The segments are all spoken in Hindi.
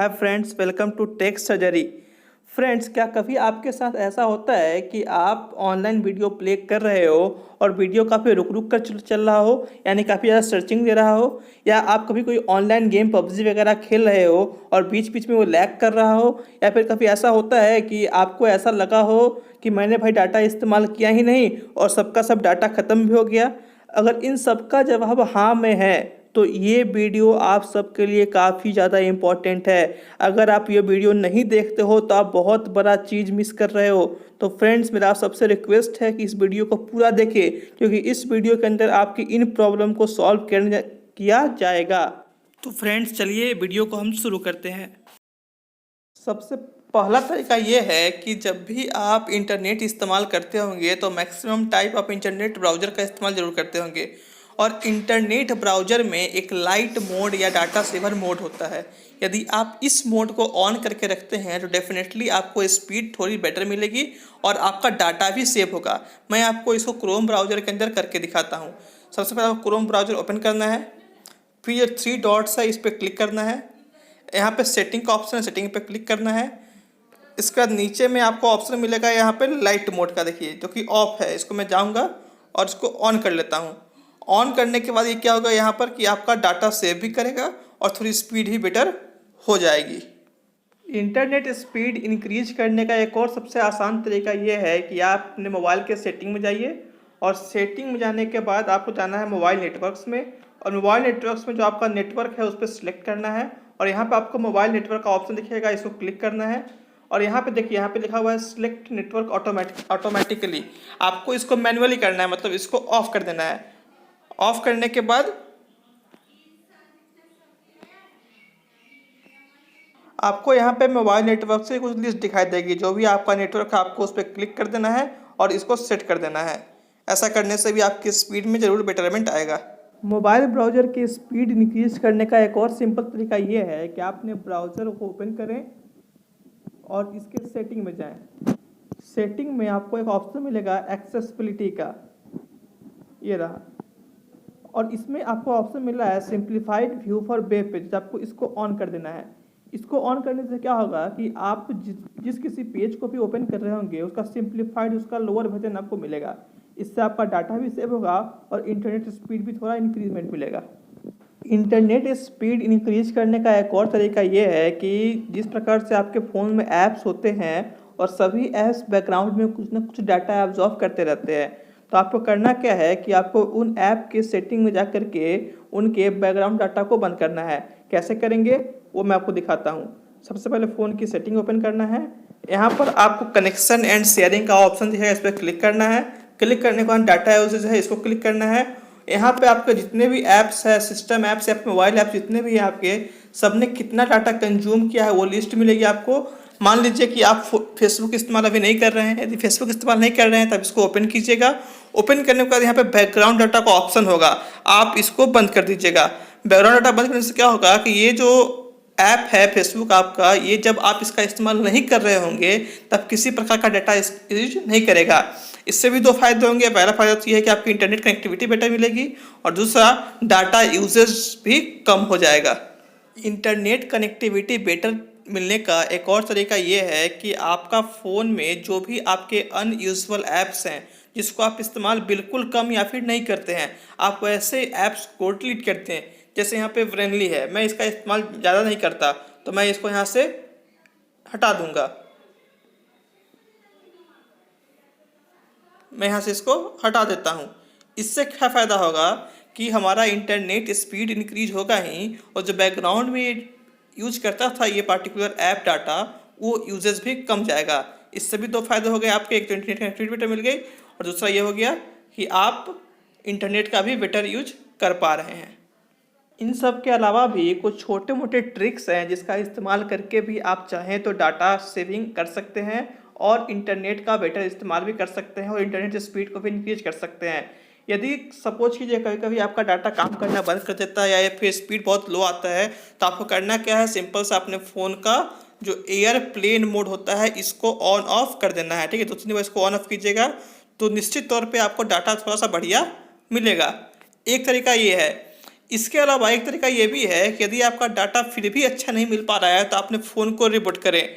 Hi friends, welcome to tech surgery. Friends, क्या कभी आपके साथ ऐसा होता है कि आप ऑनलाइन वीडियो प्ले कर रहे हो और वीडियो काफ़ी रुक रुक कर चल रहा हो, यानी काफ़ी ज़्यादा सर्चिंग दे रहा हो, या आप कभी कोई ऑनलाइन गेम पबजी वगैरह खेल रहे हो और बीच बीच में वो लैग कर रहा हो, या फिर कभी ऐसा होता है कि आपको ऐसा लगा हो कि मैंने भाई डाटा इस्तेमाल किया ही नहीं और सबका सब डाटा ख़त्म भी हो गया। अगर इन सब का जवाब हाँ में है तो ये वीडियो आप सबके लिए काफ़ी ज़्यादा इम्पॉर्टेंट है। अगर आप ये वीडियो नहीं देखते हो तो आप बहुत बड़ा चीज़ मिस कर रहे हो। तो फ्रेंड्स, मेरा आप सबसे रिक्वेस्ट है कि इस वीडियो को पूरा देखें, क्योंकि इस वीडियो के अंदर आपकी इन प्रॉब्लम को सॉल्व किया जाएगा। तो फ्रेंड्स, चलिए वीडियो को हम शुरू करते हैं। सबसे पहला तरीका ये है कि जब भी आप इंटरनेट इस्तेमाल करते होंगे तो मैक्सिमम टाइप आप इंटरनेट ब्राउज़र का इस्तेमाल ज़रूर करते होंगे, और इंटरनेट ब्राउज़र में एक लाइट मोड या डाटा सेवर मोड होता है। यदि आप इस मोड को ऑन करके रखते हैं तो डेफिनेटली आपको स्पीड थोड़ी बेटर मिलेगी और आपका डाटा भी सेव होगा। मैं आपको इसको क्रोम ब्राउज़र के अंदर करके दिखाता हूँ। सबसे पहले आपको क्रोम ब्राउज़र ओपन करना है, फिर ये 3 डॉट्स है, इस पर क्लिक करना है। यहाँ पे सेटिंग का ऑप्शन है, सेटिंग पे क्लिक करना है। इसके बाद नीचे में आपको ऑप्शन मिलेगा यहाँ पे लाइट मोड का, देखिए, जो कि ऑफ है। इसको मैं जाऊँगा और इसको ऑन कर लेता हूँ। ऑन करने के बाद ये क्या होगा यहाँ पर कि आपका डाटा सेव भी करेगा और थोड़ी स्पीड ही बेटर हो जाएगी। इंटरनेट स्पीड इंक्रीज करने का एक और सबसे आसान तरीका ये है कि आप अपने मोबाइल के सेटिंग में जाइए, और सेटिंग में जाने के बाद आपको जाना है मोबाइल नेटवर्क्स में, और मोबाइल नेटवर्क्स में जो आपका नेटवर्क है उस पर सिलेक्ट करना है, और यहाँ पे आपको मोबाइल नेटवर्क का ऑप्शन दिखेगा, इसको क्लिक करना है। और यहाँ पे देखिए, यहाँ पे लिखा हुआ है सिलेक्ट नेटवर्क ऑटोमेटिकली। आपको इसको मैनुअली करना है, मतलब इसको ऑफ कर देना है। ऑफ करने के बाद आपको यहाँ पे मोबाइल नेटवर्क से कुछ लिस्ट दिखाई देगी। जो भी आपका नेटवर्क है आपको उस पर क्लिक कर देना है और इसको सेट कर देना है। ऐसा करने से भी आपकी स्पीड में ज़रूर बेटरमेंट आएगा। मोबाइल ब्राउज़र की स्पीड इंक्रीज करने का एक और सिंपल तरीका ये है कि आप अपने ब्राउज़र को ओपन करें और इसके सेटिंग में जाएं। सेटिंग में आपको एक ऑप्शन मिलेगा एक्सेसिबिलिटी का, ये रहा, और इसमें आपको ऑप्शन मिला है simplified view for web page. आपको इसको ऑन कर देना है। इसको ऑन करने से क्या होगा कि आप जिस किसी पेज को भी ओपन कर रहे होंगे उसका सिंप्लीफाइड, उसका लोअर वर्जन आपको मिलेगा। इससे आपका डाटा भी सेव होगा और इंटरनेट स्पीड भी थोड़ा इंक्रीजमेंट मिलेगा। इंटरनेट स्पीड इंक्रीज करने का एक और तरीका ये है कि जिस प्रकार से आपके फ़ोन में ऐप्स होते हैं और सभी ऐप्स बैकग्राउंड में कुछ ना कुछ डाटा एब्जॉर्ब करते रहते हैं, तो आपको करना क्या है कि आपको उन ऐप के सेटिंग में जा कर के उनके बैकग्राउंड डाटा को बंद करना है। कैसे करेंगे वो मैं आपको दिखाता हूँ। सबसे पहले फ़ोन की सेटिंग ओपन करना है। यहाँ पर आपको कनेक्शन एंड शेयरिंग का ऑप्शन है, इस पर क्लिक करना है। क्लिक करने के बाद डाटा यूजेज है, इसको क्लिक करना है। यहाँ पे आपके जितने भी ऐप्स है, सिस्टम ऐप्स या मोबाइल ऐप्स जितने भी हैं आपके, सब ने कितना डाटा कंज्यूम किया है वो लिस्ट मिलेगी आपको। मान लीजिए कि आप फेसबुक इस्तेमाल अभी नहीं कर रहे हैं। यदि फेसबुक इस्तेमाल नहीं कर रहे हैं तब इसको ओपन कीजिएगा। ओपन करने के बाद यहाँ पे बैकग्राउंड डाटा का ऑप्शन होगा, आप इसको बंद कर दीजिएगा। बैकग्राउंड डाटा बंद करने से क्या होगा कि ये जो ऐप है फेसबुक आपका, ये जब आप इसका इस्तेमाल नहीं कर रहे होंगे तब किसी प्रकार का डाटा यूज नहीं करेगा। इससे भी 2 फायदे होंगे। पहला फायदा तो ये है कि आपकी इंटरनेट कनेक्टिविटी बेटर मिलेगी, और दूसरा डाटा यूजेज भी कम हो जाएगा। इंटरनेट कनेक्टिविटी बेटर मिलने का एक और तरीका ये है कि आपका फ़ोन में जो भी आपके अनयूजुअल ऐप्स हैं जिसको आप इस्तेमाल बिल्कुल कम या फिर नहीं करते हैं, आप वैसे ऐप्स को डिलीट करते हैं। जैसे यहाँ पे फ्रेंडली है, मैं इसका इस्तेमाल ज़्यादा नहीं करता तो मैं इसको यहाँ से हटा दूँगा। मैं यहाँ से इसको हटा देता हूँ। इससे क्या फ़ायदा होगा कि हमारा इंटरनेट स्पीड इंक्रीज होगा ही, और जो बैकग्राउंड में यूज करता था ये पार्टिकुलर ऐप डाटा, वो यूजेस भी कम जाएगा। इससे भी 2 फायदे हो गए आपके। एक तो इंटरनेट कनेक्टिविटी बेटर मिल गई, और दूसरा ये हो गया कि आप इंटरनेट का भी बेटर यूज कर पा रहे हैं। इन सब के अलावा भी कुछ छोटे मोटे ट्रिक्स हैं जिसका इस्तेमाल करके भी आप चाहें तो डाटा सेविंग कर सकते हैं और इंटरनेट का बेटर इस्तेमाल भी कर सकते हैं, और इंटरनेट स्पीड को भी इंक्रीज कर सकते हैं। यदि सपोज कीजिए कभी कभी आपका डाटा काम करना बंद कर देता है या फिर स्पीड बहुत लो आता है, तो आपको करना क्या है, सिंपल सा अपने फ़ोन का जो एयरप्लेन मोड होता है इसको ऑन ऑफ कर देना है। ठीक है, तो 3 बार इसको ऑन ऑफ कीजिएगा तो निश्चित तौर पे आपको डाटा थोड़ा सा बढ़िया मिलेगा। एक तरीका ये है। इसके अलावा एक तरीका ये भी है कि यदि आपका डाटा फिर भी अच्छा नहीं मिल पा रहा है तो अपने फ़ोन को रिबूट करें।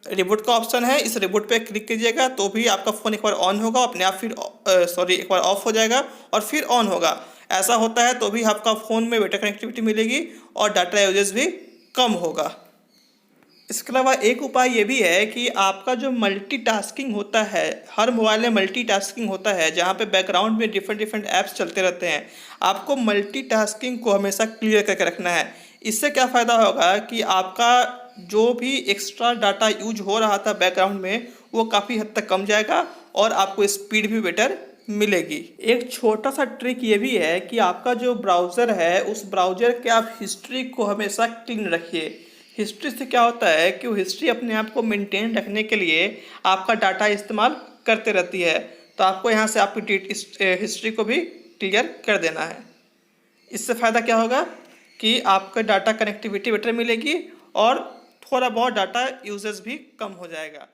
रिबूट का ऑप्शन है, इस रिबूट पे क्लिक कीजिएगा तो भी आपका फ़ोन एक बार ऑन होगा, अपने आप फिर एक बार ऑफ हो जाएगा और फिर ऑन होगा। ऐसा होता है तो भी आपका फ़ोन में बेटर कनेक्टिविटी मिलेगी और डाटा यूजेज भी कम होगा। इसके अलावा एक उपाय ये भी है कि आपका जो मल्टीटास्किंग होता है, हर मोबाइल में मल्टीटास्किंग होता है जहाँ पे बैकग्राउंड में डिफरेंट डिफरेंट ऐप्स चलते रहते हैं। आपको मल्टीटास्किंग को हमेशा क्लियर करके रखना है। इससे क्या फ़ायदा होगा कि आपका जो भी एक्स्ट्रा डाटा यूज हो रहा था बैकग्राउंड में वो काफ़ी हद तक कम जाएगा और आपको स्पीड भी बेटर मिलेगी। एक छोटा सा ट्रिक ये भी है कि आपका जो ब्राउज़र है उस ब्राउज़र के आप हिस्ट्री को हमेशा क्लीन रखिए। हिस्ट्री से क्या होता है कि वो हिस्ट्री अपने आप को मेंटेन रखने के लिए आपका डाटा इस्तेमाल करते रहती है, तो आपको यहाँ से आपकी हिस्ट्री को भी क्लियर कर देना है। इससे फ़ायदा क्या होगा कि आपका डाटा कनेक्टिविटी बेटर मिलेगी और थोड़ा बहुत डाटा यूजेस भी कम हो जाएगा।